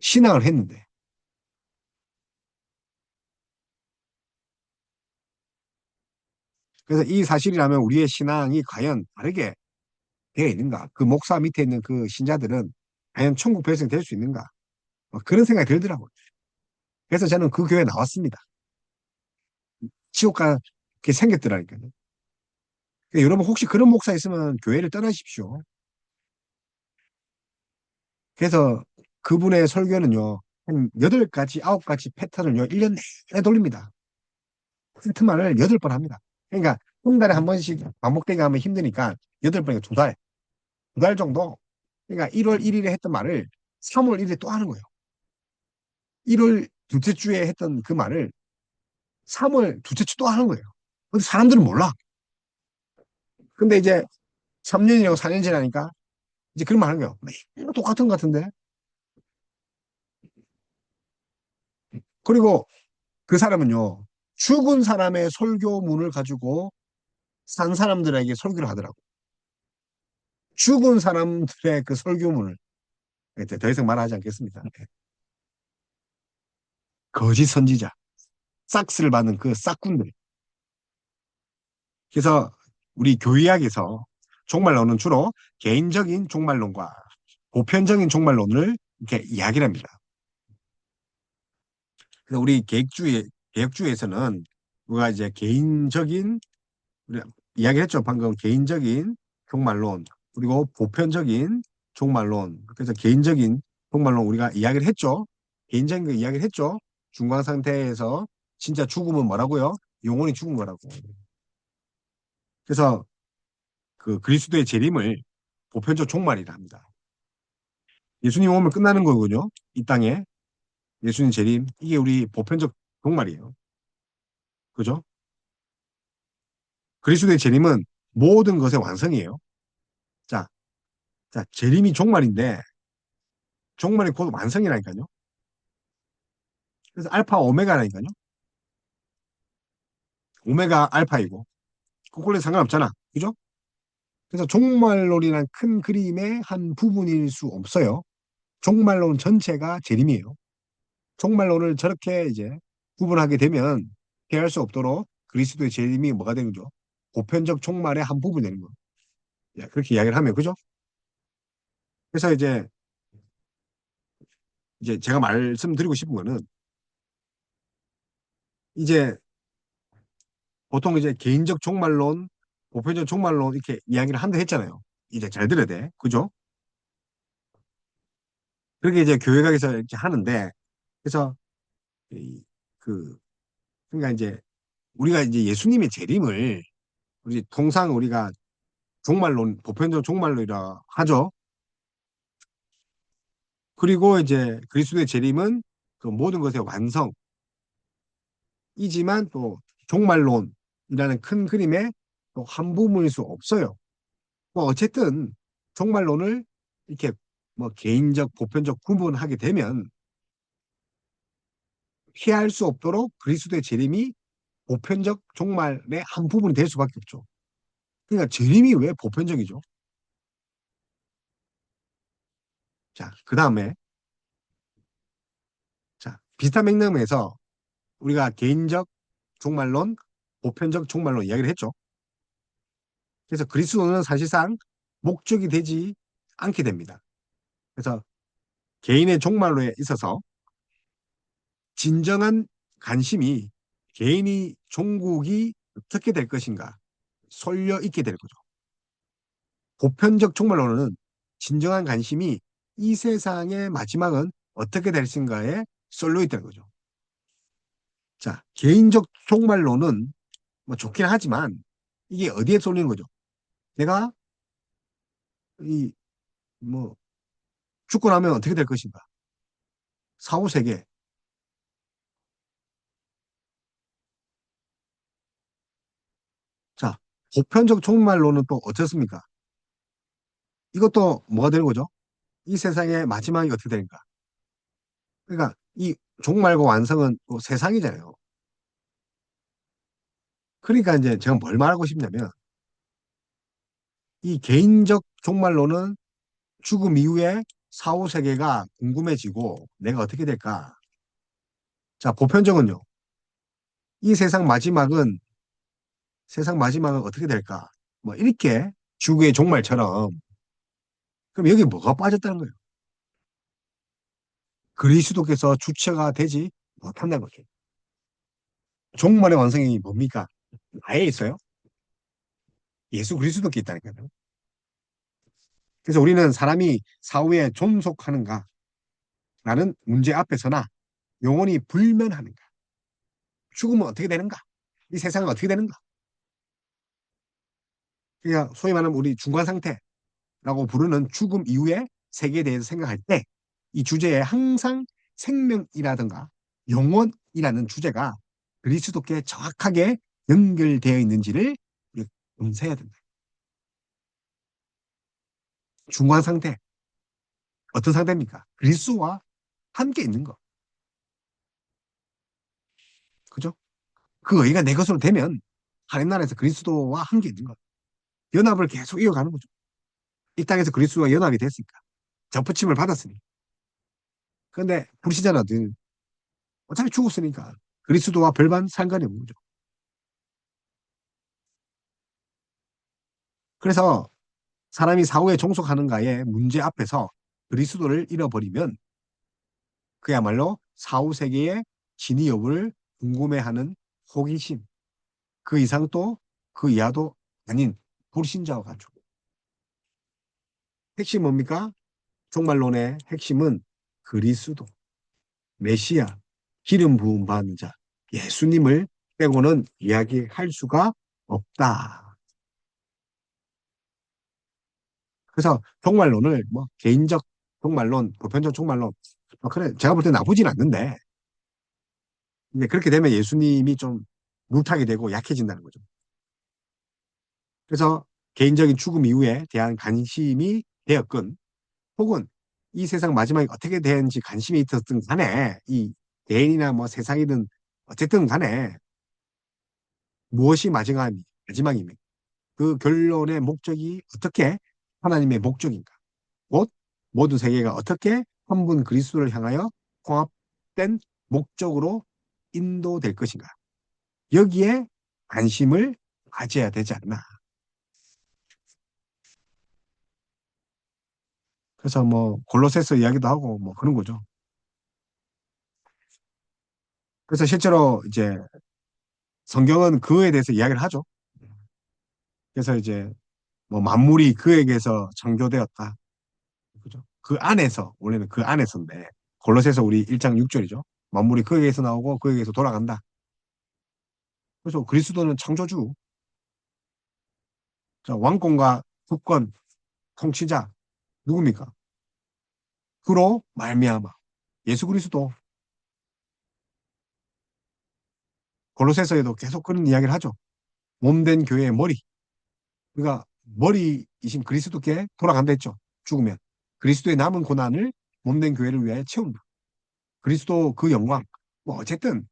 신앙을 했는데. 그래서 이 사실이라면 우리의 신앙이 과연 다르게 되어 있는가? 그 목사 밑에 있는 그 신자들은 과연 천국 백성이 될 수 있는가? 뭐 그런 생각이 들더라고요. 그래서 저는 그 교회에 나왔습니다. 지옥 가게 생겼더라니까요. 그러니까 여러분 혹시 그런 목사 있으면 교회를 떠나십시오. 그래서 그분의 설교는요, 한 8가지, 9가지 패턴을요, 1년 내내 돌립니다. 패턴만을 8번 합니다. 그러니까 한 달에 한 번씩 반복되게 하면 힘드니까 8번이니까 2달, 2달 정도. 그러니까 1월 1일에 했던 말을 3월 1일에 또 하는 거예요. 1월 둘째 주에 했던 그 말을 3월 둘째 주 또 하는 거예요. 근데 사람들은 몰라. 근데 이제 3년이라고 4년 지나니까 이제 그런 말 하는 거예요. 매일 똑같은 것 같은데. 그리고 그 사람은요, 죽은 사람의 설교문을 가지고 산 사람들에게 설교를 하더라고. 죽은 사람들의 그 설교문을. 이제 더 이상 말하지 않겠습니다. 네. 거짓 선지자, 싹스를 받는 그 싹군들. 그래서 우리 교의학에서 종말론은 주로 개인적인 종말론과 보편적인 종말론을 이렇게 이야기를 합니다. 그래서 우리 개혁주의에서는 우리가 이제 개인적인 우리 이야기했죠. 방금 개인적인 종말론 그리고 보편적인 종말론. 그래서 개인적인 종말론 우리가 이야기를 했죠. 개인적인 거 이야기를 했죠. 중간 상태에서 진짜 죽음은 뭐라고요? 영혼이 죽은 거라고. 그래서 그 그리스도의 재림을 보편적 종말이라 합니다. 예수님 오면 끝나는 거군요. 이 땅에 예수님 재림 이게 우리 보편적 종말이에요. 그죠? 그리스도의 재림은 모든 것의 완성이에요. 자, 자, 재림이 종말인데 종말이 곧 완성이라니까요. 그래서 알파 오메가라니까요. 오메가 알파이고 그걸로 상관없잖아. 그죠? 그래서 종말론이란 큰 그림의 한 부분일 수 없어요. 종말론 전체가 재림이에요. 종말론을 저렇게 이제 구분하게 되면 피할 수 없도록 그리스도의 재림이 뭐가 되는 거죠? 보편적 종말의 한 부분이 되는 거예요. 예, 그렇게 이야기를 하면 그죠? 그래서 이제 제가 말씀드리고 싶은 거는 이제 보통 이제 개인적 종말론, 보편적 종말론 이렇게 이야기를 한다 했잖아요. 이제 잘 들어야 돼. 그죠? 그렇게 이제 교회각에서 이렇게 하는데 그래서 이- 그 그러니까 이제 우리가 이제 예수님의 재림을 우리 통상 우리가 종말론, 보편적 종말론이라 하죠. 그리고 이제 그리스도의 재림은 그 모든 것의 완성이지만 또 종말론이라는 큰 그림의 또 한 부분일 수 없어요. 뭐 어쨌든 종말론을 이렇게 뭐 개인적, 보편적 구분하게 되면 피할 수 없도록 그리스도의 재림이 보편적 종말의 한 부분이 될 수밖에 없죠. 그러니까 재림이 왜 보편적이죠? 자, 그 다음에, 자, 비슷한 맥락에서 우리가 개인적 종말론, 보편적 종말론 이야기를 했죠. 그래서 그리스도는 사실상 목적이 되지 않게 됩니다. 그래서 개인의 종말로에 있어서 진정한 관심이 개인이 종국이 어떻게 될 것인가 쏠려 있게 될 거죠. 보편적 종말론은 진정한 관심이 이 세상의 마지막은 어떻게 될 것인가에 쏠려 있다는 거죠. 자, 개인적 종말론은 뭐 좋긴 하지만 이게 어디에 쏠리는 거죠? 내가 이 뭐 죽고 나면 어떻게 될 것인가? 사후 세계. 자, 보편적 종말론은 또 어떻습니까? 이것도 뭐가 되는 거죠? 이 세상의 마지막이 어떻게 되는가? 그러니까 이 종말과 완성은 또 세상이잖아요. 그러니까 이제 제가 뭘 말하고 싶냐면 이 개인적 종말론은 죽음 이후에 사후 세계가 궁금해지고 내가 어떻게 될까? 자, 보편적은요. 이 세상 마지막은 어떻게 될까? 뭐 이렇게 주구의 종말처럼 그럼 여기 뭐가 빠졌다는 거예요? 그리스도께서 주체가 되지 못한다는 거죠. 종말의 완성이 뭡니까? 나에 있어요. 예수 그리스도께 있다니까요. 그래서 우리는 사람이 사후에 존속하는가? 라는 문제 앞에서나 영원히 불면하는가? 죽으면 어떻게 되는가? 이 세상은 어떻게 되는가? 그러니까 소위 말하는 우리 중간 상태라고 부르는 죽음 이후의 세계에 대해서 생각할 때 이 주제에 항상 생명이라든가 영원이라는 주제가 그리스도께 정확하게 연결되어 있는지를 검사해야 된다. 중간 상태, 어떤 상태입니까? 그리스도와 함께 있는 거. 그죠? 그 의가 내 것으로 되면 하나님 나라에서 그리스도와 함께 있는 거. 연합을 계속 이어가는 거죠. 이 땅에서 그리스도와 연합이 됐으니까. 접붙임을 받았으니. 그런데 불신자들 어차피 죽었으니까 그리스도와 별반 상관이 없는 거죠. 그래서 사람이 사후에 종속하는가의 문제 앞에서 그리스도를 잃어버리면 그야말로 사후 세계의 진위 여부를 궁금해하는 호기심, 그 이상 또 그 이하도 아닌 불신자와 같죠. 핵심 뭡니까? 종말론의 핵심은 그리스도, 메시아, 기름 부음 받은 자, 예수님을 빼고는 이야기할 수가 없다. 그래서 종말론을 뭐 개인적 종말론, 보편적 종말론, 그래 제가 볼 때 나쁘진 않는데 근데 그렇게 되면 예수님이 좀 물타게 되고 약해진다는 거죠. 그래서 개인적인 죽음 이후에 대한 관심이 되었건 혹은 이 세상 마지막이 어떻게 되는지 관심이 있었든 간에 이 개인이나 뭐 세상이든 어쨌든 간에 무엇이 마지막입니까? 그 결론의 목적이 어떻게 하나님의 목적인가? 곧 모든 세계가 어떻게 한 분 그리스도를 향하여 통합된 목적으로 인도될 것인가? 여기에 관심을 가져야 되지 않나. 그래서 뭐 골로새서 이야기도 하고 뭐 그런 거죠. 그래서 실제로 이제 성경은 그에 대해서 이야기를 하죠. 그래서 이제 뭐 만물이 그에게서 창조되었다. 그죠? 그 안에서 원래는 그 안에서인데 골로새서 우리 1장 6절이죠. 만물이 그에게서 나오고 그에게서 돌아간다. 그래서 그리스도는 창조주, 자, 왕권과 국권, 통치자 누굽니까? 그로 말미암아 예수 그리스도 골로새서에도 계속 그런 이야기를 하죠. 몸된 교회의 머리. 그러니까 머리이신 그리스도께 돌아간다 했죠. 죽으면 그리스도의 남은 고난을 몸된 교회를 위하여 채운다. 그리스도 그 영광. 뭐 어쨌든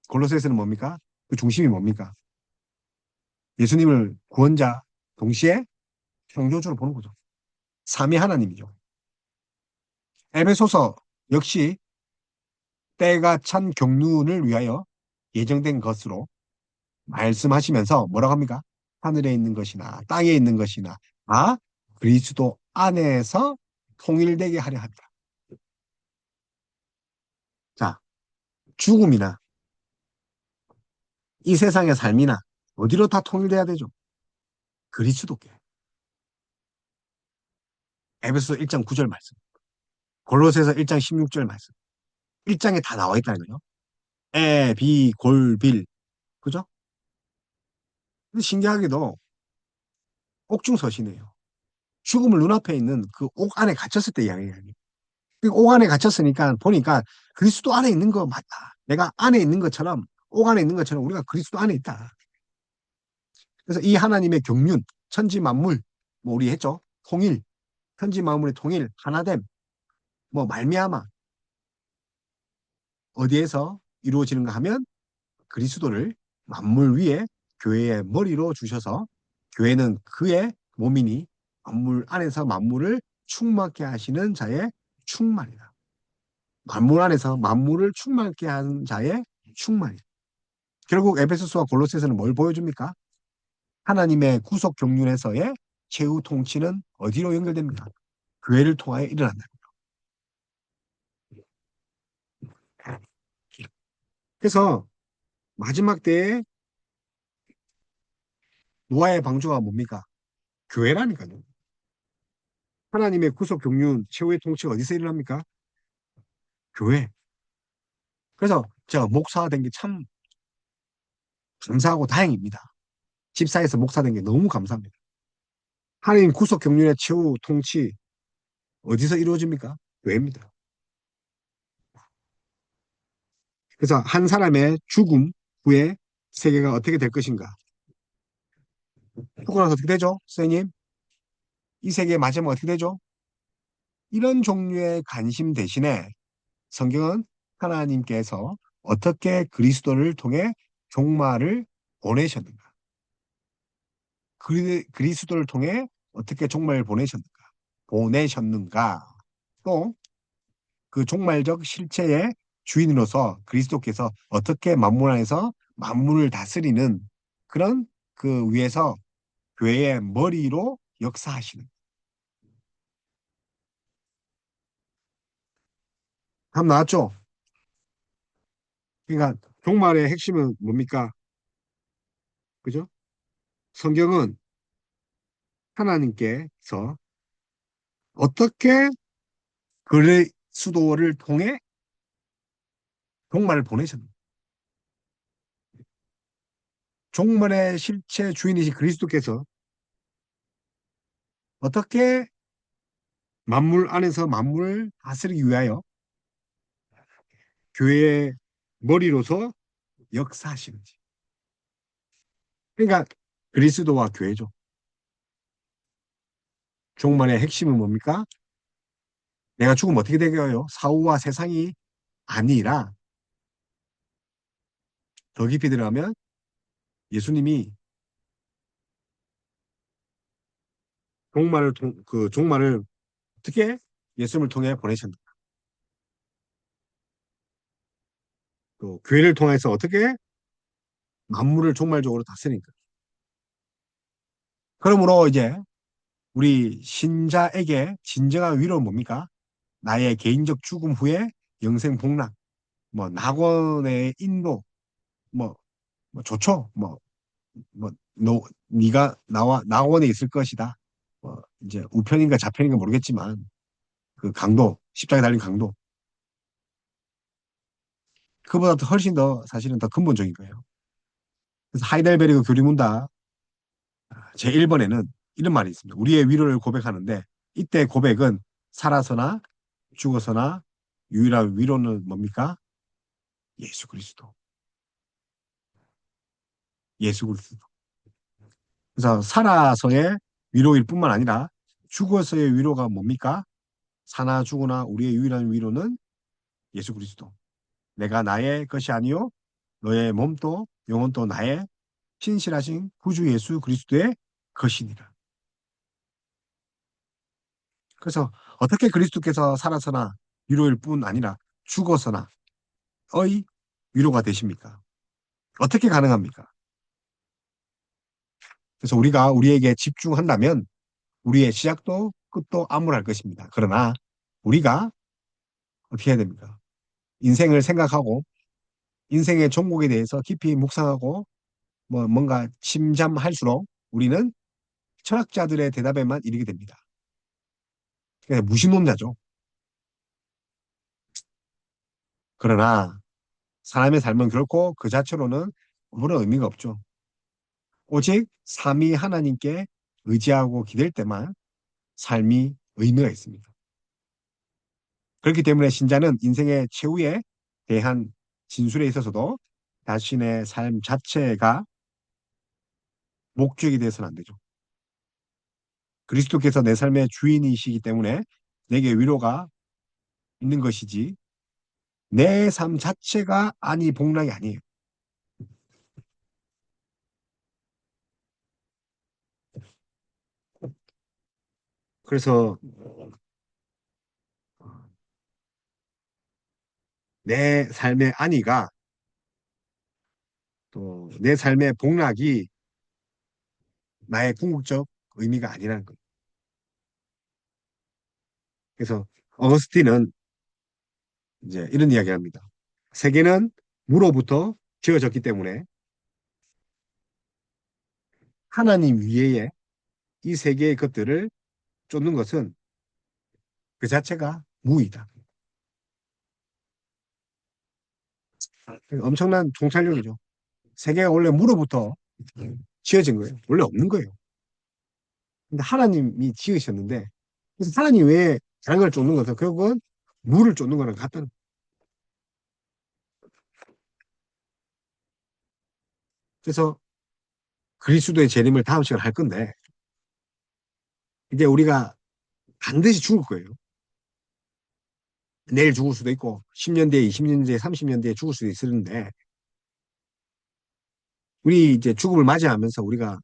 골로새서는 뭡니까? 그 중심이 뭡니까? 예수님을 구원자 동시에 창조주로 보는 거죠. 삼위 하나님이죠. 에베소서 역시 때가 찬 경륜을 위하여 예정된 것으로 말씀하시면서 뭐라고 합니까? 하늘에 있는 것이나 땅에 있는 것이나 다 그리스도 안에서 통일되게 하려 합니다. 자, 죽음이나 이 세상의 삶이나 어디로 다 통일돼야 되죠? 그리스도께. 에베소 1장 9절 말씀, 골로새서 1장 16절 말씀. 1장에 다 나와 있다는 거죠. 에, 비, 골, 빌. 그죠? 근데 신기하게도 옥중서신이에요. 죽음을 눈앞에 있는 그 옥 안에 갇혔을 때 이야기예요. 그옥 안에 갇혔으니까 보니까 그리스도 안에 있는 거 맞다. 내가 안에 있는 것처럼, 옥 안에 있는 것처럼 우리가 그리스도 안에 있다. 그래서 이 하나님의 경륜, 천지 만물, 뭐 우리 했죠? 통일, 천지 만물의 통일, 하나됨, 뭐 말미암아 어디에서 이루어지는가 하면 그리스도를 만물 위에 교회의 머리로 주셔서 교회는 그의 몸이니 만물 안에서 만물을 충만케 하시는 자의 충만이다. 만물 안에서 만물을 충만케 하는 자의 충만이다. 결국 에베소서와 골로새서는 뭘 보여줍니까? 하나님의 구속 경륜에서의 최후 통치는 어디로 연결됩니까? 교회를 통하여 일어난다. 그래서 마지막 때에 노아의 방주가 뭡니까? 교회라니까요. 하나님의 구속 경륜 최후의 통치가 어디서 일어납니까? 교회. 그래서 제가 목사가 된 게 참 감사하고 다행입니다. 집사에서 목사 된 게 너무 감사합니다. 하나님 구속 경륜의 최후 통치 어디서 이루어집니까? 교회입니다. 그래서 한 사람의 죽음 후에 세계가 어떻게 될 것인가? 죽고 나서 어떻게 되죠? 선생님, 이 세계의 마지막 어떻게 되죠? 이런 종류의 관심 대신에 성경은 하나님께서 어떻게 그리스도를 통해 종말을 보내셨는가? 그리스도를 통해 어떻게 종말을 보내셨는가? 또 그 종말적 실체의 주인으로서 그리스도께서 어떻게 만물 안에서 만물을 다스리는 그런 그 위에서 교회의 머리로 역사하시는. 답 나왔죠? 그러니까 종말의 핵심은 뭡니까? 그죠? 성경은 하나님께서 어떻게 그리스도를 통해 종말을 보내셨는가? 종말의 실체 주인이신 그리스도께서 어떻게 만물 안에서 만물을 다스리기 위하여 교회의 머리로서 역사하시는지. 그러니까 그리스도와 교회죠. 종말의 핵심은 뭡니까? 내가 죽으면 어떻게 되게요? 사후와 세상이 아니라 더 깊이 들어가면 예수님이 그 종말을 어떻게 예수님을 통해 보내셨는가? 또 교회를 통해서 어떻게 만물을 종말적으로 다스리니까. 그러므로 이제 우리 신자에게 진정한 위로는 뭡니까? 나의 개인적 죽음 후에 영생 복락, 뭐 낙원의 인도, 뭐, 뭐 좋죠. 뭐 네가 나와 낙원에 있을 것이다. 뭐 이제 우편인가 좌편인가 모르겠지만 그 강도, 십자가에 달린 강도, 그보다 더 훨씬 더 사실은 더 근본적인 거예요. 그래서 하이델베르그 교리문답 제1번에는 이런 말이 있습니다. 우리의 위로를 고백하는데 이때 고백은 살아서나 죽어서나 유일한 위로는 뭡니까? 예수 그리스도. 예수 그리스도. 그래서 살아서의 위로일 뿐만 아니라 죽어서의 위로가 뭡니까? 사나 죽으나 우리의 유일한 위로는 예수 그리스도. 내가 나의 것이 아니요 너의 몸도 영혼도 나의 신실하신 구주 예수 그리스도의 것이니라. 그래서 어떻게 그리스도께서 살아서나 위로일 뿐 아니라 죽어서나 의 위로가 되십니까? 어떻게 가능합니까? 그래서 우리가 우리에게 집중한다면 우리의 시작도 끝도 암울할 것입니다. 그러나 우리가 어떻게 해야 됩니까? 인생을 생각하고 인생의 종국에 대해서 깊이 묵상하고 뭐 뭔가 침잠할수록 우리는 철학자들의 대답에만 이르게 됩니다. 그냥 무신론자죠. 그러나 사람의 삶은 결코 그 자체로는 아무런 의미가 없죠. 오직 삼위 하나님께 의지하고 기댈 때만 삶이 의미가 있습니다. 그렇기 때문에 신자는 인생의 최후에 대한 진술에 있어서도 자신의 삶 자체가 목적이 되어서는 안 되죠. 그리스도께서 내 삶의 주인이시기 때문에 내게 위로가 있는 것이지 내 삶 자체가 아니 복락이 아니에요. 그래서 내 삶의 안위가 또 내 삶의 복락이 나의 궁극적 의미가 아니라는 거예요. 그래서 어거스틴은 이제 이런 이야기를 합니다. 세계는 무로부터 지어졌기 때문에 하나님 위에 이 세계의 것들을 쫓는 것은 그 자체가 무의다. 엄청난 통찰력이죠. 세계가 원래 무로부터 지어진 거예요. 원래 없는 거예요. 근데 하나님이 지으셨는데 그래서 하나님 외에 다른 걸 쫓는 것은 결국은 물을 쫓는 거랑 같다는 거예요. 그래서 그리스도의 재림을 다음 시간에 할 건데 이제 우리가 반드시 죽을 거예요. 내일 죽을 수도 있고 10년 뒤에 20년 뒤에 30년 뒤에 죽을 수도 있는데 우리 이제 죽음을 맞이하면서 우리가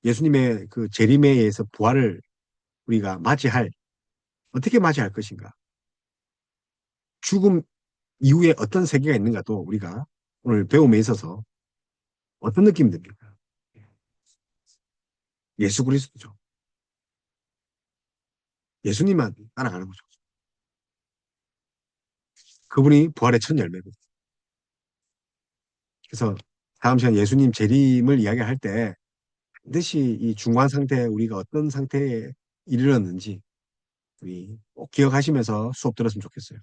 예수님의 그 재림에 의해서 부활을 우리가 맞이할 어떻게 맞이할 것인가? 죽음 이후에 어떤 세계가 있는가도 우리가 오늘 배움에 있어서 어떤 느낌이 듭니까? 예수 그리스도죠. 예수님만 따라가는 거죠. 그분이 부활의 첫 열매고. 그래서 다음 시간 예수님 재림을 이야기할 때 반드시 이 중간 상태에 우리가 어떤 상태에 이르렀는지 우리 꼭 기억하시면서 수업 들었으면 좋겠어요.